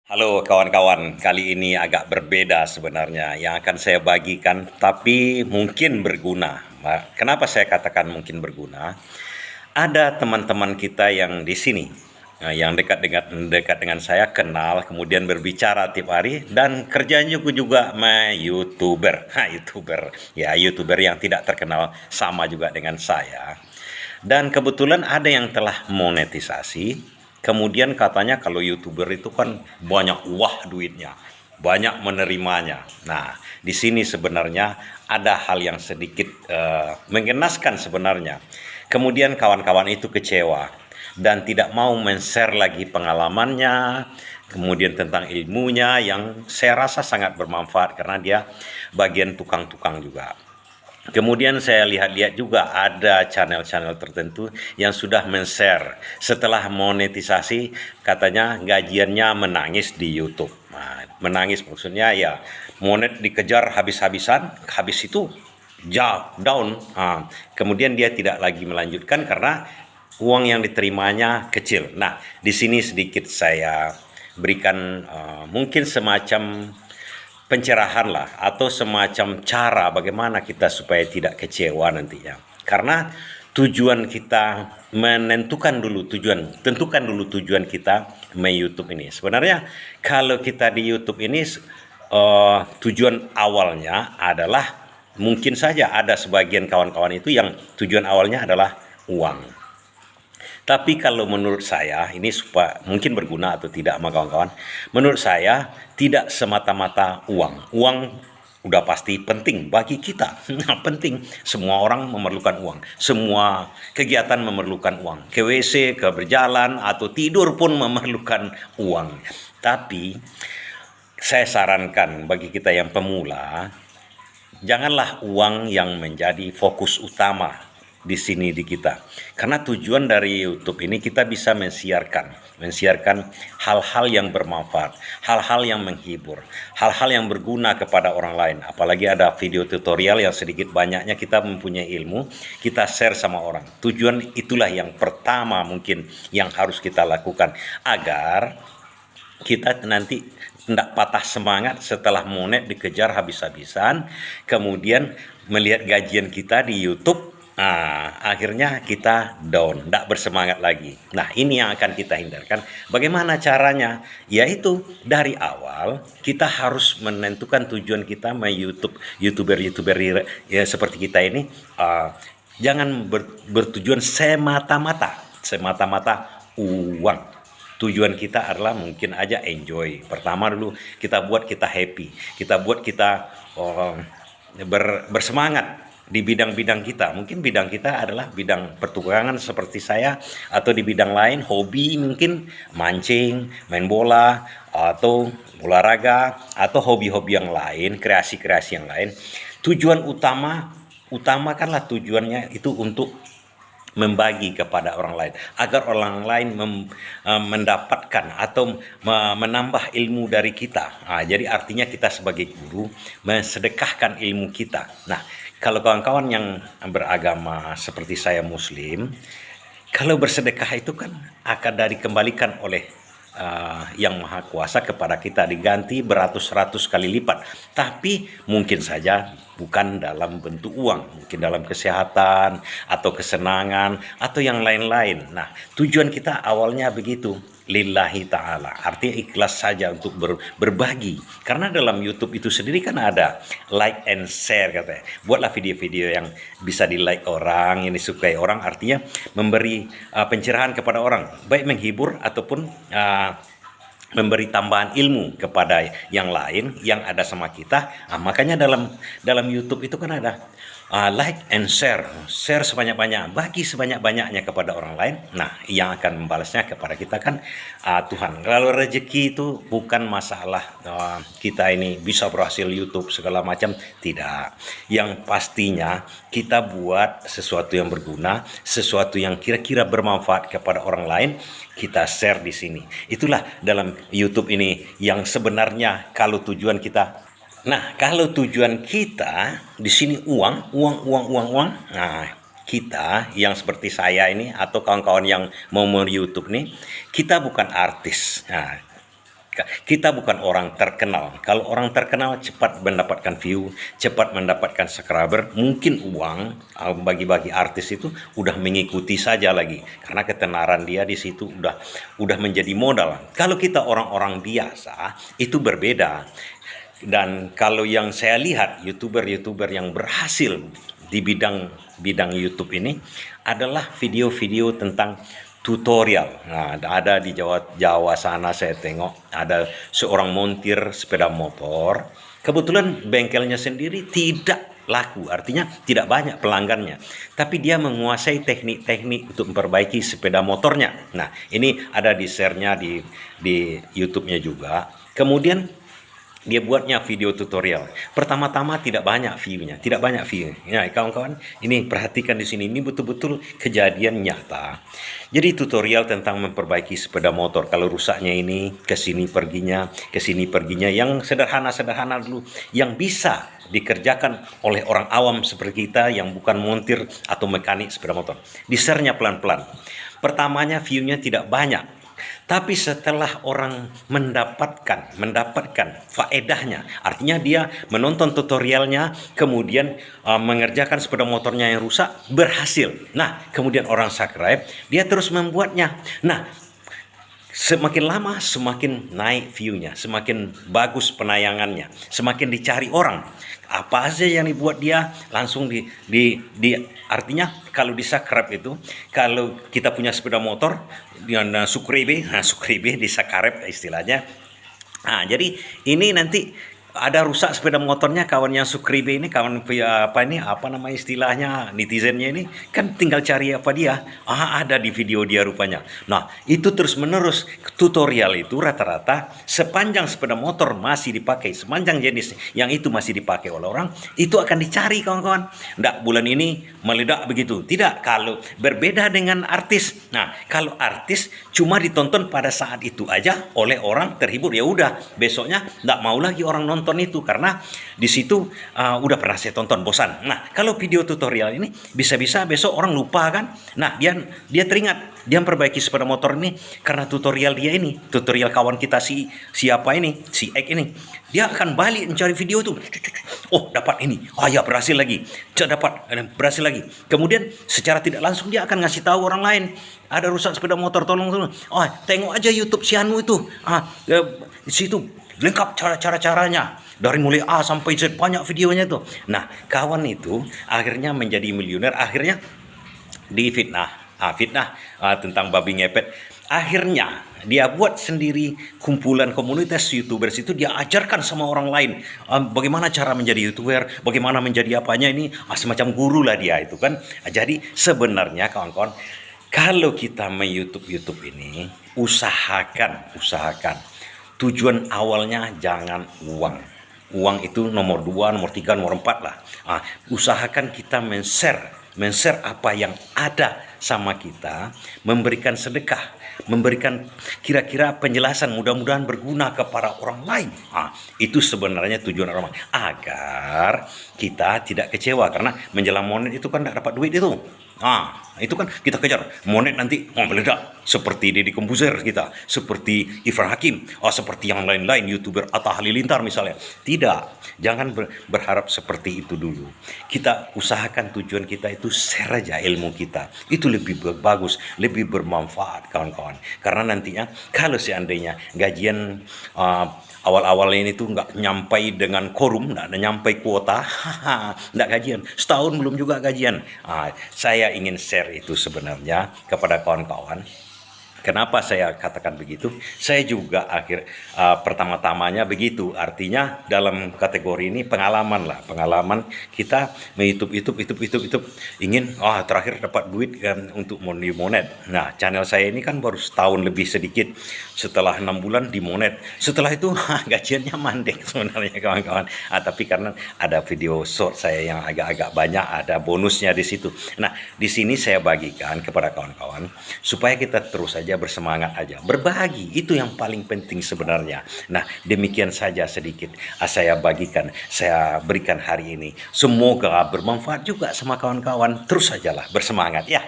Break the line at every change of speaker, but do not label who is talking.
Halo kawan-kawan, kali ini agak berbeda sebenarnya yang akan saya bagikan, tapi mungkin berguna. Kenapa saya katakan mungkin berguna? Ada teman-teman kita yang di sini, yang dekat dengan saya, kenal, kemudian berbicara tiap hari, dan kerjanya juga YouTuber. YouTuber, ya YouTuber yang tidak terkenal sama juga dengan saya. Dan kebetulan ada yang telah monetisasi. Kemudian katanya kalau YouTuber itu kan banyak duitnya, banyak menerimanya. Nah, di sini sebenarnya ada hal yang sedikit mengenaskan sebenarnya. Kemudian kawan-kawan itu kecewa dan tidak mau men-share lagi pengalamannya, kemudian tentang ilmunya yang saya rasa sangat bermanfaat karena dia bagian tukang-tukang juga. Kemudian saya lihat-lihat juga ada channel-channel tertentu yang sudah men-share setelah monetisasi, katanya gajiannya menangis di YouTube. Nah, menangis maksudnya ya monet dikejar habis-habisan, habis itu down. Kemudian dia tidak lagi melanjutkan karena uang yang diterimanya kecil. Nah, di sini sedikit saya berikan mungkin semacam pencerahan lah atau semacam cara bagaimana kita supaya tidak kecewa nantinya. Karena tujuan kita tentukan dulu tujuan kita main YouTube ini. Sebenarnya kalau kita di YouTube ini tujuan awalnya adalah mungkin saja ada sebagian kawan-kawan itu yang tujuan awalnya adalah uang. Tapi kalau menurut saya, ini supaya mungkin berguna atau tidak sama kawan-kawan, menurut saya tidak semata-mata uang. Uang udah pasti penting bagi kita. Penting. Semua orang memerlukan uang. Semua kegiatan memerlukan uang. Ke WC, ke berjalan, atau tidur pun memerlukan uang. Tapi saya sarankan bagi kita yang pemula, janganlah uang yang menjadi fokus utama di sini di kita. Karena tujuan dari YouTube ini kita bisa mensiarkan hal-hal yang bermanfaat, hal-hal yang menghibur, hal-hal yang berguna kepada orang lain. Apalagi ada video tutorial yang sedikit banyaknya kita mempunyai ilmu, kita share sama orang. Tujuan itulah yang pertama mungkin yang harus kita lakukan agar kita nanti tidak patah semangat setelah monet dikejar habis-habisan, kemudian melihat gajian kita di YouTube. Akhirnya kita down, tidak bersemangat lagi. Nah, ini yang akan kita hindarkan. Bagaimana caranya? Yaitu dari awal kita harus menentukan tujuan kita YouTuber ya seperti kita ini. Jangan bertujuan semata-mata uang. Tujuan kita adalah mungkin aja enjoy. Pertama dulu kita buat kita happy, kita buat kita bersemangat di bidang-bidang kita. Mungkin bidang kita adalah bidang pertukangan seperti saya, atau di bidang lain hobi mungkin mancing, main bola, atau olahraga, atau hobi-hobi yang lain, kreasi-kreasi yang lain. Tujuan utamakanlah tujuannya itu untuk membagi kepada orang lain agar orang lain mendapatkan atau menambah ilmu dari kita. Jadi artinya kita sebagai guru mensedekahkan ilmu kita. Nah, kalau kawan-kawan yang beragama seperti saya Muslim, kalau bersedekah itu kan akan dikembalikan oleh yang maha kuasa kepada kita, diganti beratus-ratus kali lipat. Tapi mungkin saja bukan dalam bentuk uang, mungkin dalam kesehatan atau kesenangan atau yang lain-lain. Nah, tujuan kita awalnya begitu, lillahi ta'ala, artinya ikhlas saja untuk berbagi. Karena dalam YouTube itu sendiri kan ada like and share katanya. Buatlah video-video yang bisa di like orang, yang disukai orang, artinya memberi pencerahan kepada orang, baik menghibur ataupun memberi tambahan ilmu kepada yang lain yang ada sama kita. Makanya dalam YouTube itu kan ada like and share sebanyak-banyak, bagi sebanyak-banyaknya kepada orang lain. Nah, yang akan membalasnya kepada kita kan Tuhan. Kalau rezeki itu bukan masalah kita ini bisa berhasil YouTube segala macam, tidak. Yang pastinya kita buat sesuatu yang berguna, sesuatu yang kira-kira bermanfaat kepada orang lain, kita share di sini. Itulah dalam YouTube ini yang sebenarnya kalau tujuan kita. Nah, kalau tujuan kita di sini uang. Nah, kita yang seperti saya ini atau kawan-kawan yang mau YouTube nih, kita bukan artis. Nah, Kita bukan orang terkenal. Kalau orang terkenal cepat mendapatkan view, cepat mendapatkan subscriber, mungkin uang bagi-bagi artis itu udah mengikuti saja lagi karena ketenaran dia di situ udah menjadi modal. Kalau kita orang-orang biasa itu berbeda. Dan kalau yang saya lihat YouTuber-YouTuber yang berhasil di bidang YouTube ini adalah video-video tentang tutorial. Nah, ada di Jawa sana saya tengok ada seorang montir sepeda motor. Kebetulan bengkelnya sendiri tidak laku, artinya tidak banyak pelanggannya. Tapi dia menguasai teknik-teknik untuk memperbaiki sepeda motornya. Nah, ini ada di share-nya di YouTube-nya juga. Kemudian dia buatnya video tutorial. Pertama-tama tidak banyak view-nya, tidak banyak view. Ya, kawan-kawan, ini perhatikan di sini, ini betul-betul kejadian nyata. Jadi tutorial tentang memperbaiki sepeda motor. Kalau rusaknya ini, ke sini perginya, yang sederhana-sederhana dulu, yang bisa dikerjakan oleh orang awam seperti kita yang bukan montir atau mekanik sepeda motor. Di-share-nya pelan-pelan. Pertamanya view-nya tidak banyak. Tapi setelah orang mendapatkan faedahnya, artinya dia menonton tutorialnya, kemudian mengerjakan sepeda motornya yang rusak, berhasil. Nah, kemudian orang subscribe, dia terus membuatnya. Nah, semakin lama semakin naik view-nya, semakin bagus penayangannya, semakin dicari orang. Apa aja yang dibuat dia langsung artinya kalau di subscribe itu, kalau kita punya sepeda motor dengan subscribe di subscribe istilahnya. Nah, jadi ini nanti ada rusak sepeda motornya kawan yang subscribe ini, kawan apa nama istilahnya netizennya ini, kan tinggal cari apa dia, ada di video dia rupanya. Nah, itu terus menerus tutorial itu rata-rata sepanjang sepeda motor masih dipakai, sepanjang jenis yang itu masih dipakai oleh orang, itu akan dicari kawan-kawan. Nggak bulan ini meledak begitu, tidak. Kalau berbeda dengan artis, nah kalau artis cuma ditonton pada saat itu aja oleh orang terhibur, ya udah besoknya nggak mau lagi orang nonton itu karena di situ udah pernah saya tonton, bosan. Nah, kalau video tutorial ini bisa-bisa besok orang lupa kan. Nah, dia teringat, dia memperbaiki sepeda motor ini karena tutorial dia ini, tutorial kawan kita siapa ini, si X ini. Dia akan balik mencari video itu. Oh, dapat ini. Ya berhasil lagi. Berhasil lagi. Kemudian secara tidak langsung dia akan ngasih tahu orang lain, ada rusak sepeda motor, tolong. Tengok aja YouTube si Anu itu. Di situ lengkap cara-caranya dari mulai A sampai Z, banyak videonya tuh. Nah, kawan itu akhirnya menjadi miliuner, akhirnya difitnah, tentang babi ngepet. Akhirnya dia buat sendiri kumpulan komunitas YouTubers itu, dia ajarkan sama orang lain bagaimana cara menjadi YouTuber, bagaimana menjadi apanya ini, semacam guru lah dia itu kan. Jadi sebenarnya kawan-kawan, kalau kita YouTube ini usahakan tujuan awalnya jangan uang. Uang itu nomor 2, nomor 3, nomor 4 lah. Usahakan kita men-share apa yang ada sama kita, memberikan sedekah, memberikan kira-kira penjelasan, mudah-mudahan berguna kepada orang lain. Itu sebenarnya tujuan orang, agar kita tidak kecewa karena menjelang monet itu kan tidak dapat duit itu. Itu kan kita kejar monet nanti meledak seperti Deddy Kombuzer kita, seperti Irfan Hakim, seperti yang lain-lain YouTuber Atta Halilintar misalnya. Tidak, jangan berharap seperti itu dulu. Kita usahakan tujuan kita itu share aja ilmu kita. Itu lebih bagus, lebih bermanfaat kawan-kawan. Karena nantinya kalau seandainya gajian awal-awal ini tuh nggak nyampai dengan korum, nggak nyampai kuota, nggak gajian, setahun belum juga gajian. Saya ingin share itu sebenarnya kepada kawan-kawan. Kenapa saya katakan begitu? Saya juga pertama-tamanya begitu. Artinya dalam kategori ini pengalaman kita YouTube ingin terakhir dapat duit untuk monet. Nah, channel saya ini kan baru setahun lebih sedikit. Setelah 6 bulan di monet. Setelah itu gajiannya mandek sebenarnya kawan-kawan. Tapi karena ada video short saya yang agak-agak banyak, ada bonusnya di situ. Nah, di sini saya bagikan kepada kawan-kawan supaya kita terus saja bersemangat aja, berbagi itu yang paling penting sebenarnya. Nah, demikian saja sedikit saya bagikan, saya berikan hari ini. Semoga bermanfaat juga sama kawan-kawan. Terus sajalah bersemangat ya.